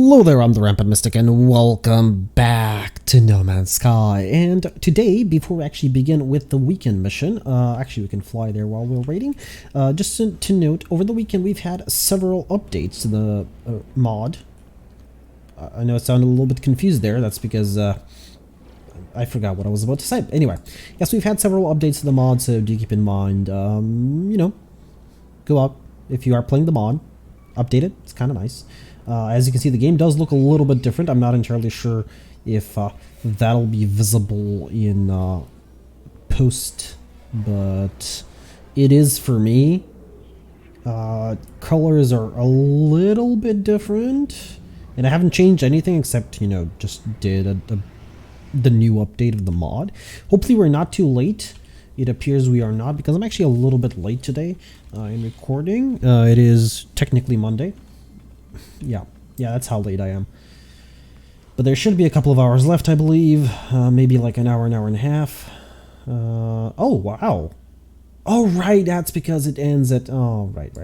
Hello there, I'm the Rampant Mystic, and welcome back to No Man's Sky. And today, before we actually begin with the weekend mission, actually we can fly there while we're waiting. Just to note, over the weekend we've had several updates to the mod. I know it sounded a little bit confused there. That's because I forgot what I was about to say. Anyway, yes, we've had several updates to the mod, so do keep in mind, you know, go out if you are playing the mod, update it. It's kind of nice. As you can see, the game does look a little bit different. I'm not entirely sure if that'll be visible in post, but it is for me. Colors are a little bit different, and I haven't changed anything except, you know, just did the new update of the mod. Hopefully we're not too late. It appears we are not, because I'm actually a little bit late today in recording. It is technically Monday. Yeah, that's how late I am. But there should be a couple of hours left, I believe. Maybe like an hour and a half. Oh, wow. Oh, right, that's because it ends at... Oh, right.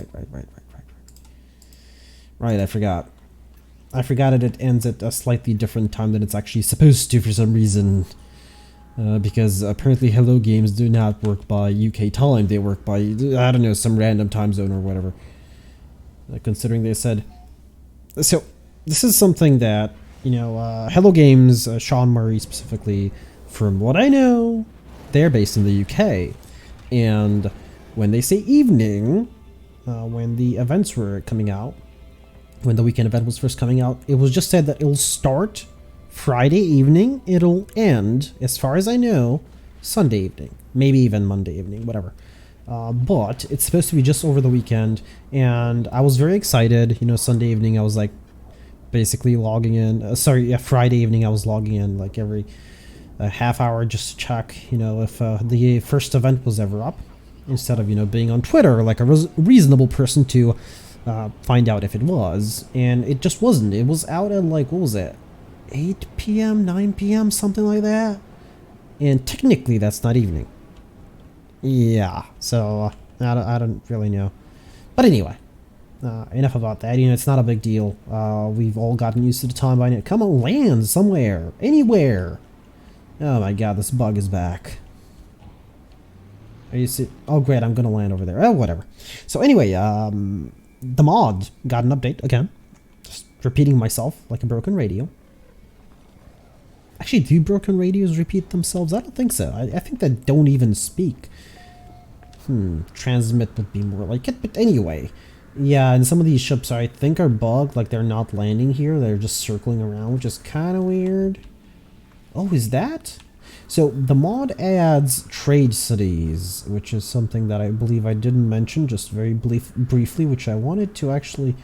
Right, I forgot. I forgot it ends at a slightly different time than it's actually supposed to for some reason. Because apparently Hello Games do not work by UK time. They work by, I don't know, some random time zone or whatever. Considering they said... So, this is something that, you know, Hello Games, Sean Murray specifically, from what I know, they're based in the UK. And when they say evening, when the events were coming out, when the weekend event was first coming out, it was just said that it'll start Friday evening, it'll end, as far as I know, Sunday evening. Maybe even Monday evening, whatever. But it's supposed to be just over the weekend, and I was very excited. You know, Sunday evening I was like basically logging in. Friday evening I was logging in like every half hour just to check, you know, if the first event was ever up, instead of, you know, being on Twitter like a reasonable person to find out if it was. And it just wasn't. It was out at like, what was it, 8 p.m., 9 p.m., something like that. And technically that's not evening. Yeah, so I don't really know. But anyway, enough about that. You know, it's not a big deal. We've all gotten used to the time by now. Come on, land somewhere, anywhere. Oh my god, this bug is back. Are you see? Oh great, I'm gonna land over there. Oh, whatever. So anyway, the mod got an update again. Just repeating myself like a broken radio. Actually, do broken radios repeat themselves? I don't think so. I think they don't even speak. Transmit would be more like it, but anyway. Yeah, and some of these ships I think are bugged, like they're not landing here, they're just circling around, which is kind of weird. Oh, is that? So, the mod adds trade cities, which is something that I believe I didn't mention, just very briefly, which I wanted to actually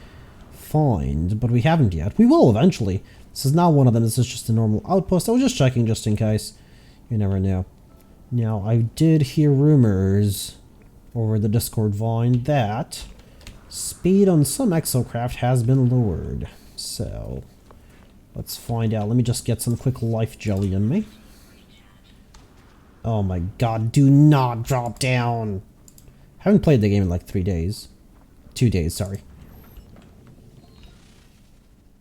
find, but we haven't yet. We will eventually. This is not one of them, this is just a normal outpost. I was just checking just in case. You never know. Now, I did hear rumors over the Discord vine that speed on some exocraft has been lowered. So, let's find out. Let me just get some quick life jelly in me. Oh my god, do not drop down! Haven't played the game in like 3 days. 2 days, sorry.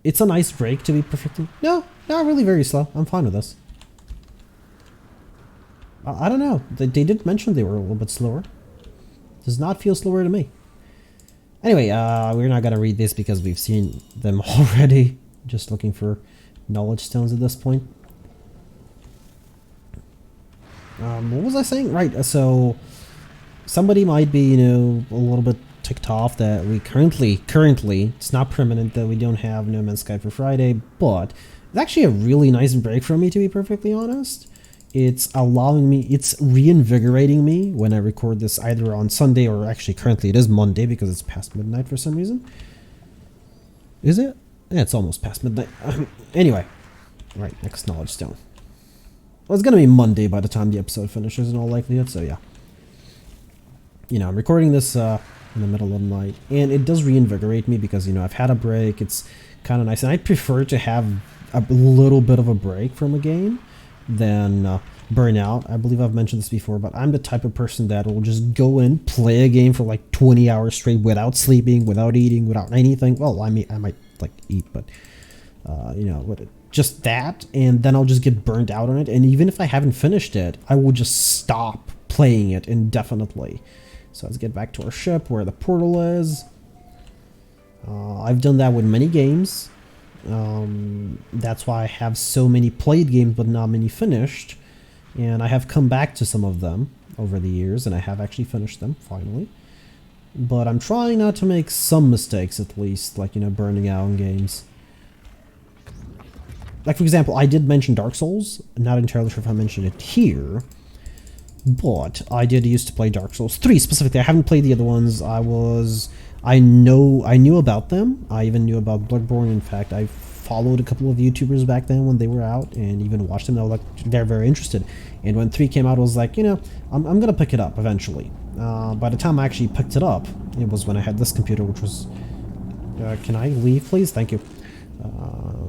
It's a nice break to be perfectly... No, not really very slow. I'm fine with this. I don't know. They did mention they were a little bit slower. Does not feel slower to me. Anyway, we're not going to read this because we've seen them already. Just looking for knowledge stones at this point. What was I saying? Right, so somebody might be, you know, a little bit ticked off that we currently, it's not permanent that we don't have No Man's Sky for Friday, but it's actually a really nice break for me, to be perfectly honest. It's allowing me, it's reinvigorating me when I record this either on Sunday or actually currently it is Monday because it's past midnight for some reason. Is it? Yeah, it's almost past midnight. Anyway, right, next knowledge stone. Well, it's going to be Monday by the time the episode finishes in all likelihood, so yeah. You know, I'm recording this in the middle of the night, and it does reinvigorate me because, you know, I've had a break. It's kind of nice, and I prefer to have a little bit of a break from a game than burnout. I believe I've mentioned this before, but I'm the type of person that will just go in, play a game for like 20 hours straight without sleeping, without eating, without anything. Well, I mean, I might like eat, but You know, just that, and then I'll just get burnt out on it. And even if I haven't finished it, I will just stop playing it indefinitely. So let's get back to our ship where the portal is. I've done that with many games. That's why I have so many played games but not many finished. And I have come back to some of them over the years, and I have actually finished them finally. But I'm trying not to make some mistakes, at least, like, you know, burning out in games. Like, for example, I did mention Dark Souls. I'm not entirely sure if I mentioned it here. But I did used to play Dark Souls 3 specifically. I haven't played the other ones. I knew about them. I even knew about Bloodborne. In fact, I followed a couple of YouTubers back then when they were out and even watched them. I was like, they're very interested. And when 3 came out, I was like, you know, I'm going to pick it up eventually. By the time I actually picked it up, it was when I had this computer, which was... can I leave, please? Thank you.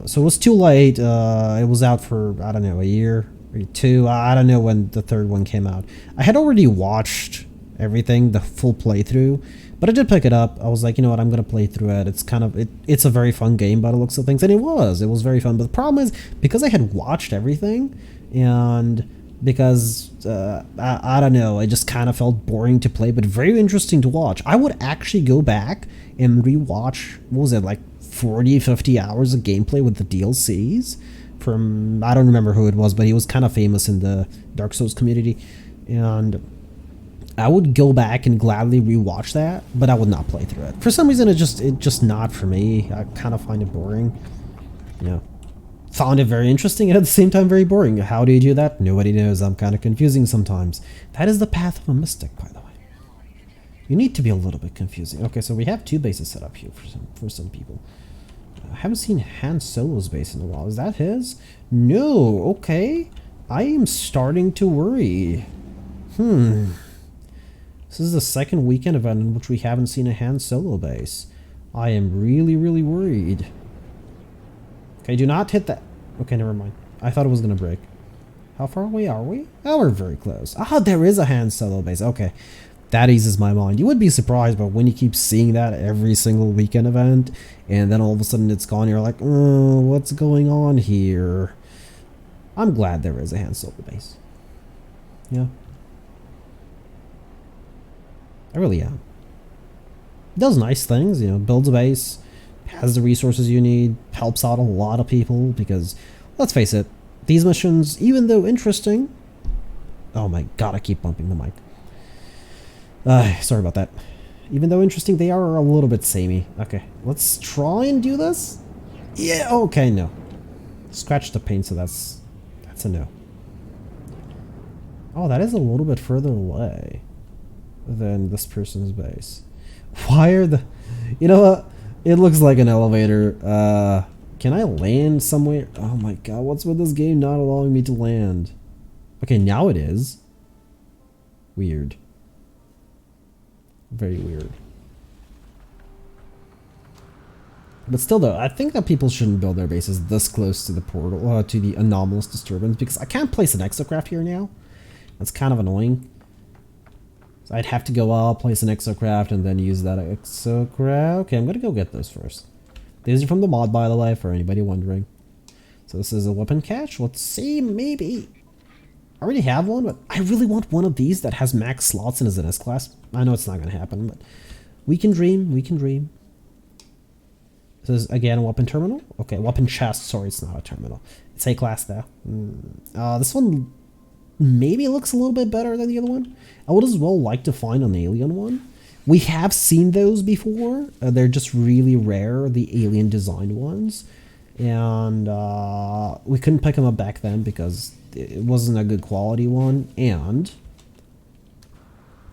So it was too late. It was out for, I don't know, a year or 2. I don't know when the 3rd one came out. I had already watched everything, the full playthrough, but I did pick it up. I was like, you know what, I'm going to play through it. It's kind of, it's a very fun game by the looks of things, and it was very fun. But the problem is, because I had watched everything, and because, I don't know, I just kind of felt boring to play, but very interesting to watch. I would actually go back and rewatch, what was it, like 40, 50 hours of gameplay with the DLCs from, I don't remember who it was, but he was kind of famous in the Dark Souls community, and I would go back and gladly rewatch that, but I would not play through it. For some reason, it's just not for me. I kind of find it boring. You know, found it very interesting and at the same time very boring. How do you do that? Nobody knows. I'm kind of confusing sometimes. That is the path of a mystic, by the way. You need to be a little bit confusing. Okay, so we have 2 bases set up here for some people. I haven't seen Han Solo's base in a while. Is that his? No. Okay. I am starting to worry. This is the 2nd weekend event in which we haven't seen a Han Solo base. I am really, really worried. Okay, do not hit that. Okay, never mind. I thought it was going to break. How far away are we? Oh, we're very close. Ah, there is a Han Solo base. Okay, that eases my mind. You would be surprised, but when you keep seeing that every single weekend event, and then all of a sudden it's gone, you're like, oh, what's going on here? I'm glad there is a Han Solo base. Yeah. I really am. Does nice things, you know, builds a base, has the resources you need, helps out a lot of people, because, let's face it, these missions, even though interesting... Oh my god, I keep bumping the mic. Sorry about that. Even though interesting, they are a little bit samey. Okay, let's try and do this. Yeah, okay, no. Scratch the paint, so that's a no. Oh, that is a little bit further away than this person's base. Why are the... You know what? It looks like an elevator. Can I land somewhere? Oh my god, what's with this game not allowing me to land? Okay, now it is. Weird. Very weird. But still though, I think that people shouldn't build their bases this close to the portal, to the anomalous disturbance, because I can't place an exocraft here now. That's kind of annoying. So I'd have to go out, place an exocraft, and then use that exocraft. Okay, I'm gonna go get those first. These are from the mod, by the way, for anybody wondering. So this is a weapon cache. Let's see, maybe. I already have one, but I really want one of these that has max slots and is an S-class. I know it's not gonna happen, but we can dream, we can dream. This is, again, a weapon terminal. Okay, weapon chest. Sorry, it's not a terminal. It's A-class, though. This one maybe looks a little bit better than the other one. I would as well like to find an alien one. We have seen those before. They're just really rare, the alien designed ones. And we couldn't pick them up back then because it wasn't a good quality one. And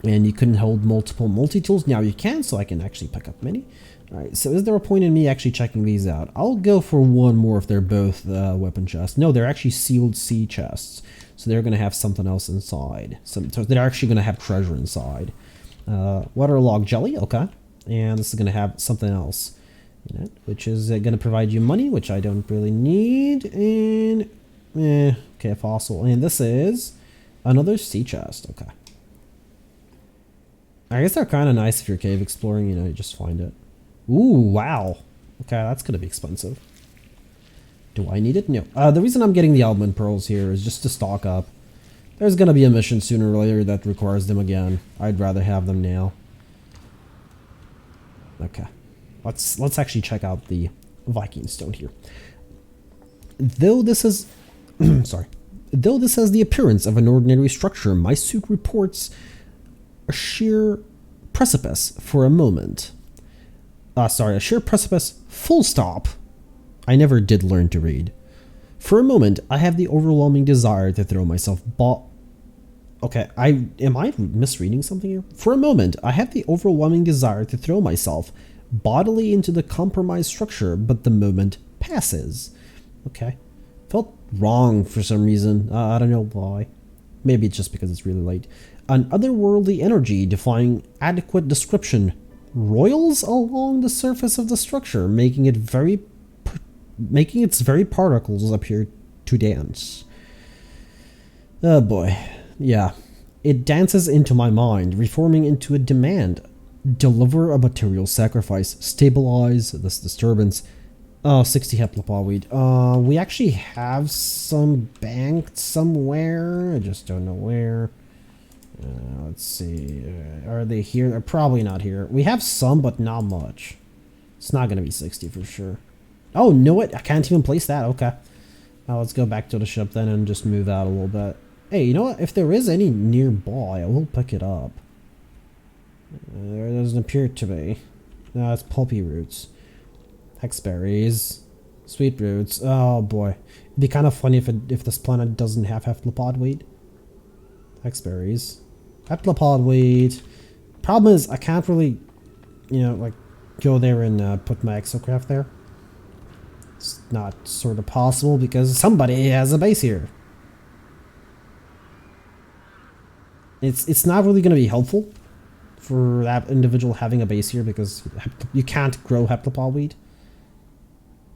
you couldn't hold multiple multi-tools. Now you can, so I can actually pick up many. Alright, so is there a point in me actually checking these out? I'll go for one more if they're both weapon chests. No, they're actually sealed sea chests. So they're going to have something else inside. So they're actually going to have treasure inside. Waterlogged jelly, okay. And this is going to have something else in it, which is going to provide you money, which I don't really need. And, okay, a fossil. And this is another sea chest, okay. I guess they're kind of nice if you're cave exploring, you know, you just find it. Ooh, wow. Okay, that's going to be expensive. Do I need it? No. The reason I'm getting the element pearls here is just to stock up. There's gonna be a mission sooner or later that requires them again. I'd rather have them now. Okay. Let's actually check out the Viking stone here. Though this is sorry. Though this has the appearance of an ordinary structure, my suit reports a sheer precipice for a moment. A sheer precipice, full stop. I never did learn to read. For a moment, I have the overwhelming desire to throw myself Okay, am I misreading something here? For a moment, I have the overwhelming desire to throw myself bodily into the compromised structure, but the moment passes. Okay. Felt wrong for some reason. I don't know why. Maybe it's just because it's really late. An otherworldly energy defying adequate description roils along the surface of the structure, making its very particles appear to dance. Oh boy. Yeah. It dances into my mind, reforming into a demand. Deliver a material sacrifice. Stabilize this disturbance. Oh, 60 heptapal weed. We actually have some banked somewhere. I just don't know where. Let's see. Are they here? They're probably not here. We have some, but not much. It's not going to be 60 for sure. Oh, no, I can't even place that. Okay. Now let's go back to the ship then and just move out a little bit. Hey, you know what? If there is any nearby, I will pick it up. There doesn't appear to be. No, it's pulpy roots. Hexberries. Sweet roots. Oh boy. It'd be kind of funny if this planet doesn't have heptapod weed. Hexberries. Heptapod weed. Problem is, I can't really, like, go there and put my exocraft there. It's not sort of possible because somebody has a base here. It's not really going to be helpful for that individual having a base here because you can't grow heptapod weed.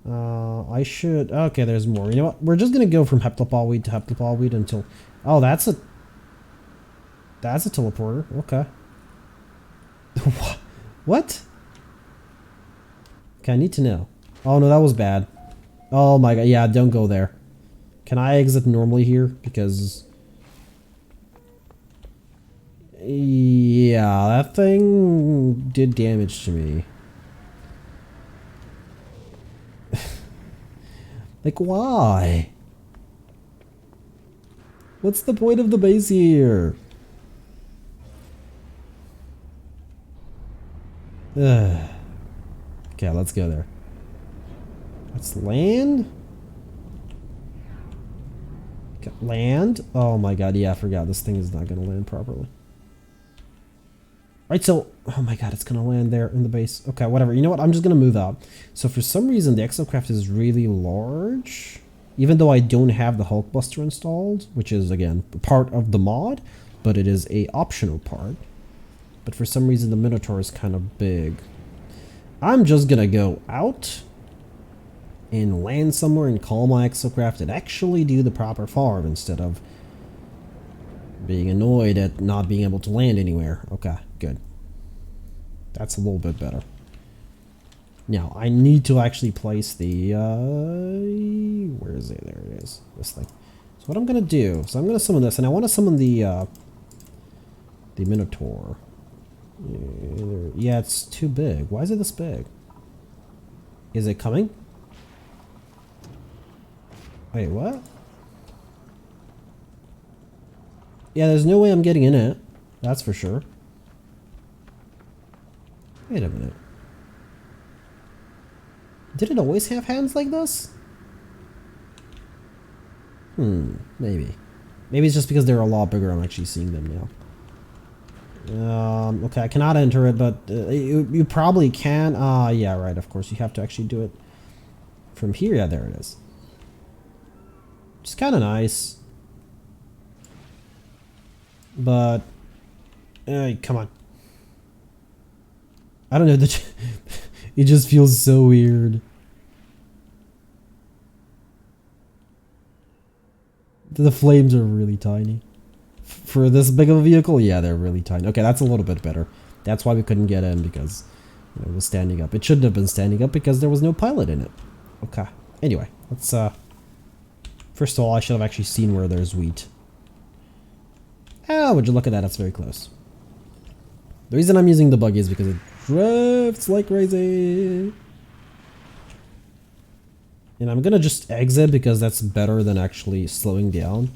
I should... Okay, there's more. You know what? We're just going to go from heptapod weed to heptapod weed until... Oh, that's a teleporter. Okay. What? Okay, I need to know. Oh, no, that was bad. Oh my god. Yeah, don't go there. Can I exit normally here? Because... Yeah, that thing did damage to me. Like, why? What's the point of the base here? Okay, let's go there. Let's land. Land? Oh my god, yeah, I forgot. This thing is not going to land properly. Right, so, oh my god, it's going to land there in the base. Okay, whatever. You know what? I'm just going to move out. So for some reason, the exocraft is really large. Even though I don't have the Hulkbuster installed, which is, again, part of the mod, but it is a optional part. But for some reason, the Minotaur is kind of big. I'm just going to go out and land somewhere and call my exocraft and actually do the proper farm instead of being annoyed at not being able to land anywhere. Okay, good. That's a little bit better. Now, I need to actually place the, where is it? There it is. This thing. So what I'm going to do, so I'm going to summon this, and I want to summon the Minotaur. Yeah, it's too big. Why is it this big? Is it coming? Wait, what? Yeah, there's no way I'm getting in it. That's for sure. Wait a minute. Did it always have hands like this? Maybe. Maybe it's just because they're a lot bigger I'm actually seeing them now. Okay, I cannot enter it, but you probably can. Yeah, right, of course. You have to actually do it from here. Yeah, there it is. It's kind of nice. But, come on. I don't know, it just feels so weird. The flames are really tiny. For this big of a vehicle, yeah, they're really tiny. Okay, that's a little bit better. That's why we couldn't get in, because it was standing up. It shouldn't have been standing up because there was no pilot in it. Okay, anyway. Let's, first of all, I should have actually seen where there's wheat. Ah, would you look at that? That's very close. The reason I'm using the buggy is because it drifts like crazy. And I'm gonna just exit because that's better than actually slowing down.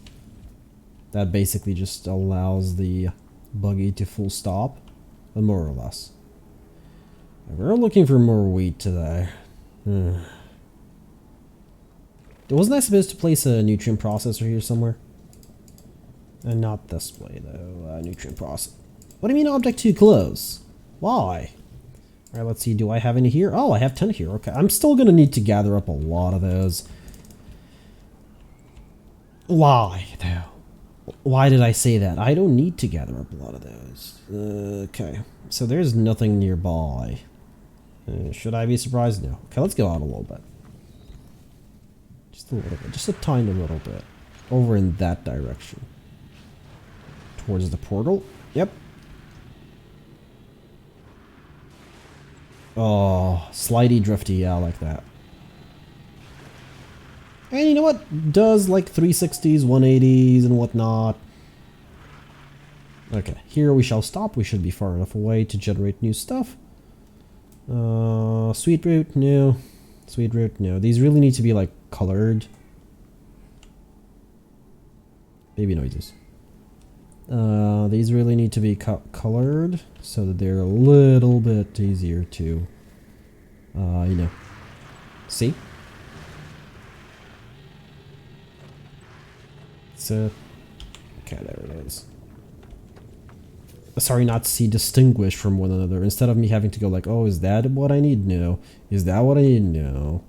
That basically just allows the buggy to full stop, more or less. We're looking for more wheat today. Wasn't I supposed to place a nutrient processor here somewhere? And not this way though, nutrient processor. What do you mean object too close? Why? Alright, let's see, do I have any here? Oh, I have 10 here, okay. I'm still gonna need to gather up a lot of those. Why, though? Why did I say that? I don't need to gather up a lot of those. Okay, so there's nothing nearby. Should I be surprised? No. Okay, let's go out a little bit. Just a little bit, just a tiny little bit. Over in that direction. Towards the portal. Yep. Oh, slidey drifty, yeah, I like that. And you know what? Does like 360s, 180s, and whatnot. Okay, here we shall stop. We should be far enough away to generate new stuff. Sweet root, no. Sweet root, no. These really need to be like colored. Baby noises. These really need to be colored so that they're a little bit easier to, you know, see? So, okay, there it is. Sorry, not see distinguish from one another. Instead of me having to go like, oh, is that what I need? No. Is that what I need? No.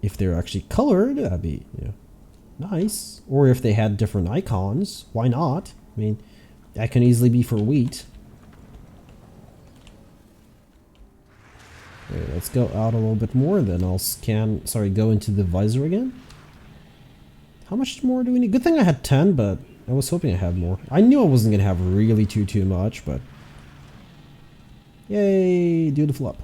If they're actually colored, that'd be, you know, nice. Or if they had different icons, why not? I mean, that can easily be for wheat. Okay, let's go out a little bit more, then I'll scan, sorry, go into the visor again. How much more do we need? Good thing I had 10, but I was hoping I had more. I knew I wasn't going to have really too much, but... Yay, do the flip.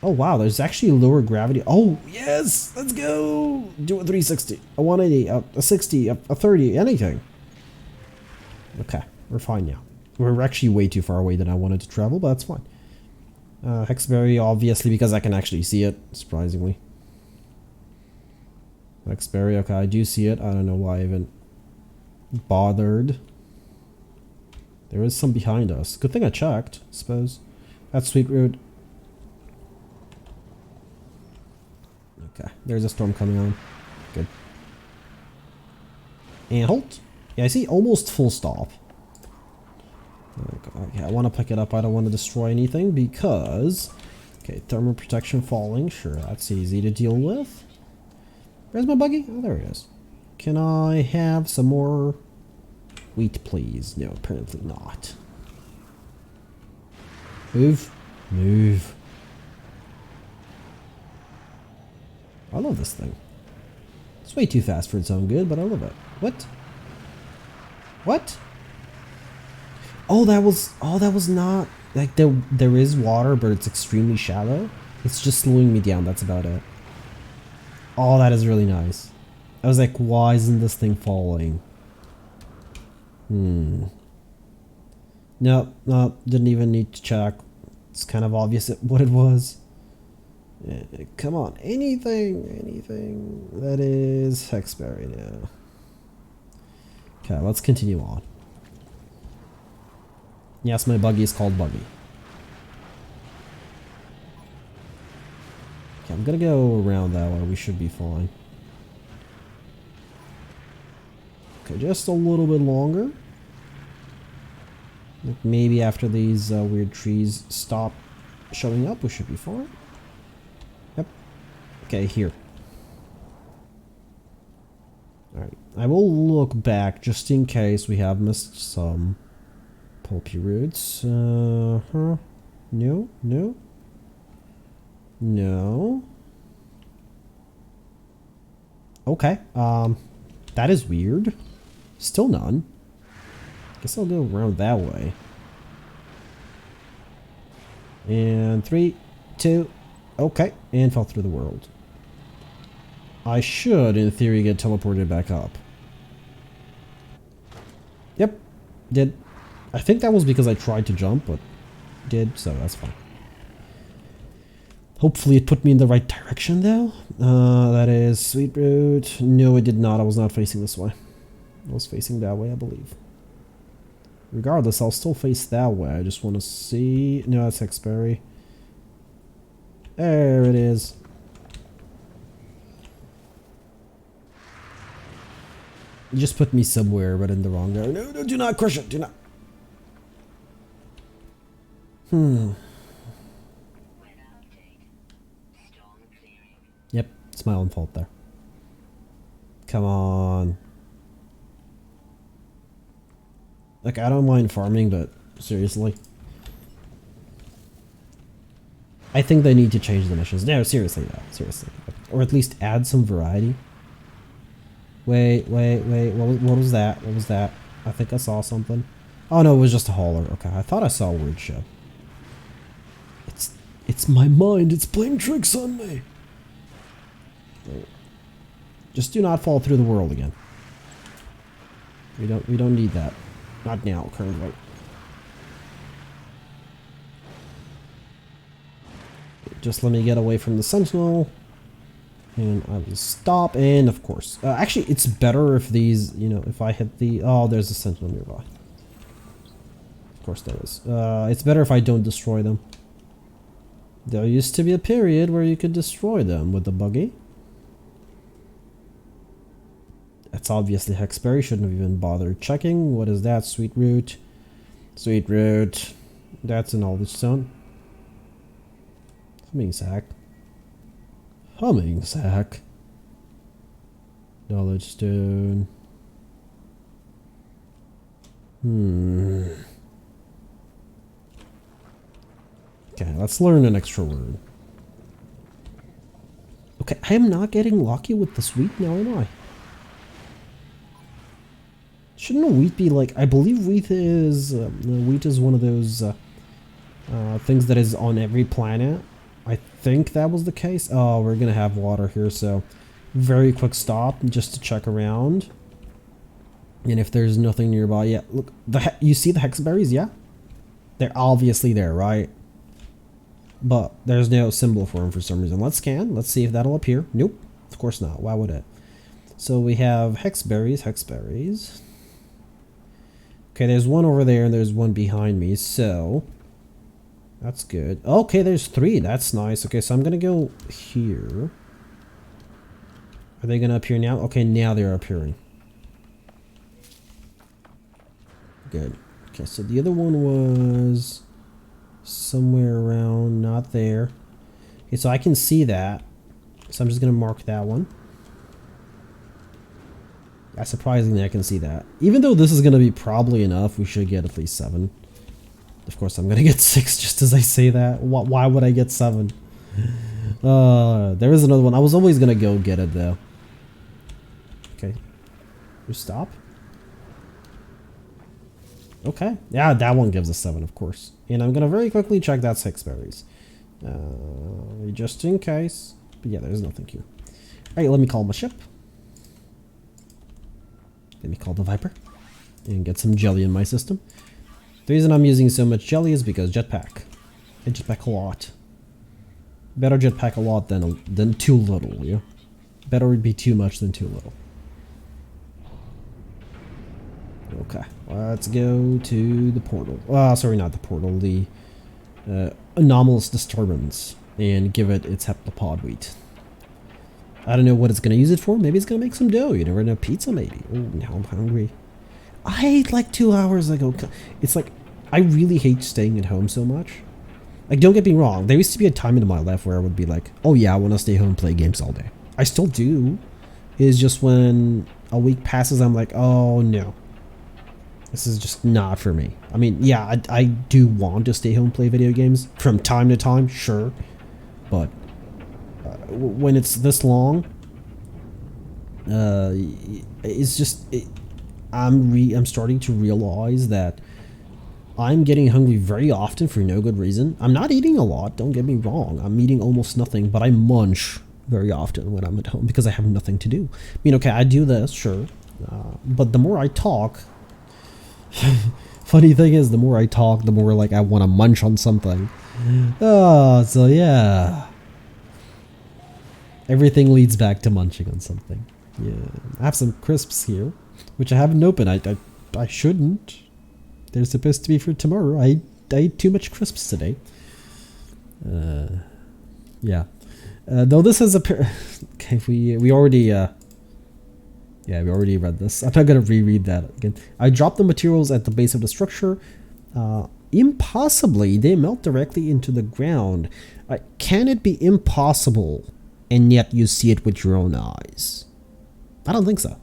Oh wow, there's actually lower gravity. Oh yes, let's go. Do a 360, a 180, a 60, a 30, anything. Okay, we're fine now. We're actually way too far away than I wanted to travel, but that's fine. Hexberry, obviously, because I can actually see it, surprisingly. Hexberry, okay, I do see it. I don't know why I even bothered. There is some behind us. Good thing I checked, I suppose. That's Sweet Root. Okay, there's a storm coming on. Good. And halt. Yeah, I see almost full stop. Okay, I want to pick it up. I don't want to destroy anything because... Okay, thermal protection falling. Sure, that's easy to deal with. Where's my buggy? Oh, there it is. Can I have some more wheat, please? No, apparently not. Move. Move. I love this thing. It's way too fast for its own good, but I love it. What? What? Oh, that was not... Like, there is water, but it's extremely shallow. It's just slowing me down, that's about it. Oh, that is really nice. I was like, why isn't this thing falling? No, didn't even need to check. It's kind of obvious what it was. Come on, anything that is Hexberry now. Okay, let's continue on. Yes, my buggy is called Buggy. Okay, I'm gonna go around that way. We should be fine. Okay, just a little bit longer. Like maybe after these weird trees stop showing up, we should be fine. Yep. Okay, here. Alright, I will look back just in case we have missed some pulpy roots. No, no. No. Okay, that is weird. Still none. Guess I'll go around that way. And 3, 2, Okay, and fell through the world. I should, in theory, get teleported back up. Yep, did. I think that was because I tried to jump, but did, so that's fine. Hopefully it put me in the right direction, though. That is Sweet Root. No, it did not. I was not facing this way. I was facing that way, I believe. Regardless, I'll still face that way. I just want to see... No, that's Hexberry. There it is. You just put me somewhere, but in the wrong area. No, no, do not crush it. Do not. Yep, it's my own fault there. Come on. Like, I don't mind farming, but seriously. I think they need to change the missions. No, seriously, though. Seriously. Or at least add some variety. Wait. What was that? What was that? I think I saw something. Oh, no, it was just a hauler. Okay, I thought I saw a word show. It's my mind. It's playing tricks on me. Just do not fall through the world again. We don't need that. Not now, currently. Just let me get away from the sentinel. And I will stop, and of course. Actually, it's better if these, you know, if I hit the... Oh, there's a sentinel nearby. Of course there is. It's better if I don't destroy them. There used to be a period where you could destroy them with the buggy. That's obviously Hexberry. Shouldn't have even bothered checking. What is that? Sweet Root. Sweet Root. That's an knowledge stone. Humming sack. Humming sack. Knowledge stone. Okay, let's learn an extra word. Okay, I am not getting lucky with this wheat now, am I? Shouldn't a wheat be like... I believe wheat is one of those things that is on every planet. I think that was the case. Oh, we're gonna have water here, so very quick stop just to check around. And if there's nothing nearby, yeah, look, you see the hexberries, yeah? They're obviously there, right? But there's no symbol for them for some reason. Let's scan. Let's see if that'll appear. Nope, of course not. Why would it? So we have hexberries. Okay, there's one over there and there's one behind me, so that's good. Okay, there's 3. That's nice. Okay, so I'm gonna go here. Are they gonna appear now? Okay, now they're appearing. Good. Okay, so the other one was somewhere around, not there. Okay, so I can see that. So I'm just gonna mark that one. Yeah, surprisingly, I can see that. Even though this is gonna be probably enough, we should get at least 7. Of course, I'm gonna get 6 just as I say that. Why would I get 7? There is another one. I was always gonna go get it though. Okay. You stop. Okay. Yeah, that one gives us 7, of course. And I'm gonna very quickly check that 6 berries. Just in case. But yeah, there's nothing here. Alright, let me call my ship. Let me call the Viper. And get some jelly in my system. The reason I'm using so much jelly is because jetpack. I jetpack a lot. Better jetpack a lot than too little, yeah? Better would be too much than too little. Okay, let's go to the portal. Sorry, not the portal, the anomalous disturbance, and give it its heptapod wheat. I don't know what it's gonna use it for. Maybe it's gonna make some dough. You never know, pizza maybe. Oh, now I'm hungry. I ate like 2 hours ago. It's like, I really hate staying at home so much. Like, don't get me wrong. There used to be a time in my life where I would be like, oh yeah, I want to stay home and play games all day. I still do. It's just when a week passes, I'm like, oh no. This is just not for me. I mean, yeah, I do want to stay home and play video games from time to time, sure. But when it's this long, it's just... I'm starting to realize that I'm getting hungry very often for no good reason. I'm not eating a lot, don't get me wrong. I'm eating almost nothing, but I munch very often when I'm at home because I have nothing to do. I mean, okay, I do this, sure. But the more I talk, funny thing is, the more I talk, the more like I want to munch on something. So yeah. Everything leads back to munching on something. Yeah, I have some crisps here, which I haven't opened. I shouldn't. They're supposed to be for tomorrow. I ate too much crisps today. Yeah. Though this is a okay, we already yeah, we already read this. I'm not gonna reread that again. I dropped the materials at the base of the structure. Impossibly, they melt directly into the ground. Can it be impossible, and yet you see it with your own eyes? I don't think so.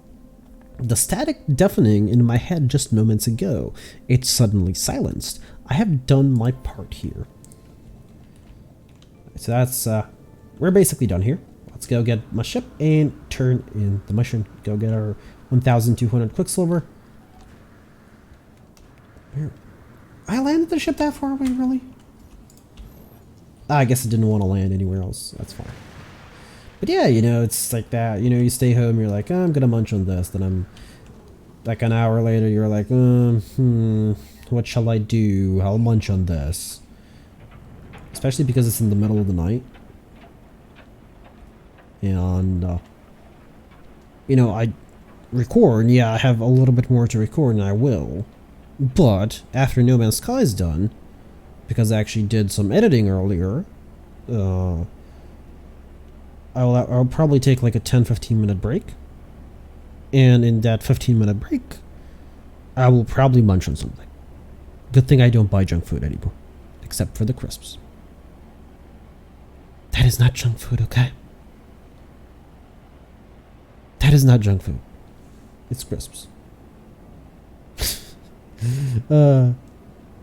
The static deafening in my head just moments ago. It's suddenly silenced. I have done my part here. So that's, we're basically done here. Let's go get my ship and turn in the mission. Go get our 1,200 Quicksilver. Where? I landed the ship that far away, really? I guess it didn't want to land anywhere else. That's fine. But yeah, you know, it's like that. You know, you stay home, you're like, oh, I'm gonna munch on this. Then I'm like an hour later, you're like, what shall I do? I'll munch on this. Especially because it's in the middle of the night. And, you know, I record. Yeah, I have a little bit more to record, and I will. But after No Man's Sky is done, because I actually did some editing earlier, I'll probably take like a 10-15 minute break, and in that 15-minute break I will probably munch on something. Good thing I don't buy junk food anymore, except for the crisps. That is not junk food, okay? That is not junk food. It's crisps.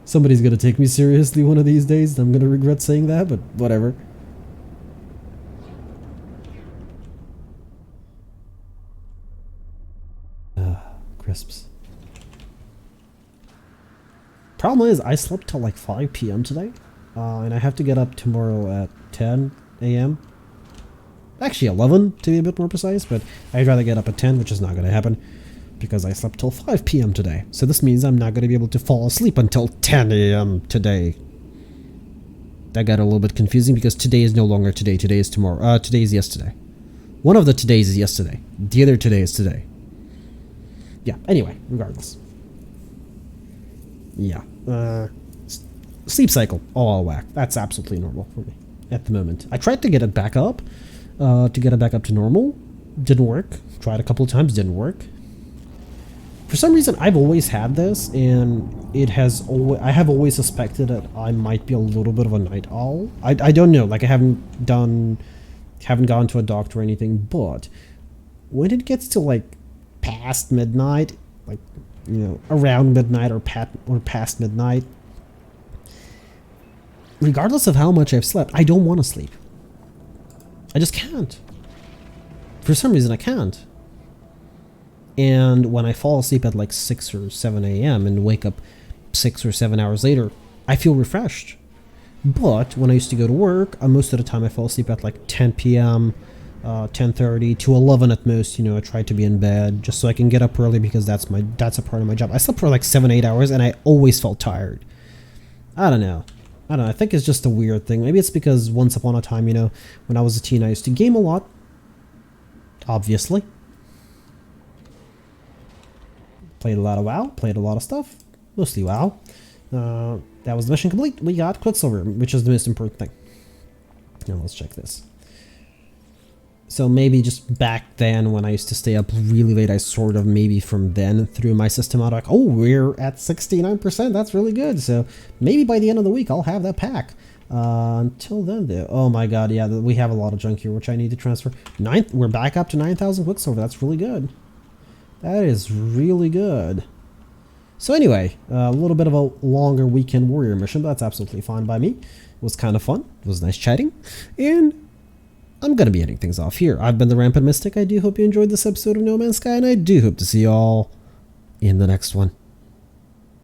Somebody's gonna take me seriously one of these days. I'm gonna regret saying that, but whatever. Crisps. Problem is, I slept till like 5 p.m. today, and I have to get up tomorrow at 10 a.m. Actually 11 to be a bit more precise, but I'd rather get up at 10, which is not going to happen because I slept till 5 p.m. today. So this means I'm not going to be able to fall asleep until 10 a.m. today. That got a little bit confusing because today is no longer today. Today is tomorrow. Today is yesterday. One of the todays is yesterday. The other today is today. Yeah, anyway, regardless. Yeah. Sleep cycle, all out of whack. That's absolutely normal for me at the moment. I tried to get it back up, to normal. Didn't work. Tried a couple of times, didn't work. For some reason, I've always had this, and it has I have always suspected that I might be a little bit of a night owl. I don't know, like I haven't gone to a doctor or anything, but when it gets to like past midnight, like, you know, around midnight or past midnight, regardless of how much I've slept, I don't want to sleep. I just can't. For some reason, I can't. And when I fall asleep at like 6 or 7 a.m. and wake up 6 or 7 hours later, I feel refreshed. But when I used to go to work, most of the time I fall asleep at like 10 p.m., 10:30 to 11 at most. You know, I try to be in bed just so I can get up early because that's a part of my job. I slept for like 7-8 hours and I always felt tired. I don't know. I think it's just a weird thing. Maybe it's because once upon a time, you know, when I was a teen, I used to game a lot. Obviously. Played a lot of WoW. Played a lot of stuff. Mostly WoW. That was the mission complete. We got Quicksilver, which is the most important thing. Now let's check this. So maybe just back then when I used to stay up really late, I sort of maybe from then threw my system out like, oh, we're at 69%. That's really good. So maybe by the end of the week, I'll have that pack. Until then, though, oh my god, yeah, we have a lot of junk here, which I need to transfer. We're back up to 9,000 Quicksilver. That's really good. That is really good. So anyway, a little bit of a longer weekend warrior mission, but that's absolutely fine by me. It was kind of fun. It was nice chatting. And I'm going to be ending things off here. I've been the Rampant Mystic. I do hope you enjoyed this episode of No Man's Sky, and I do hope to see you all in the next one.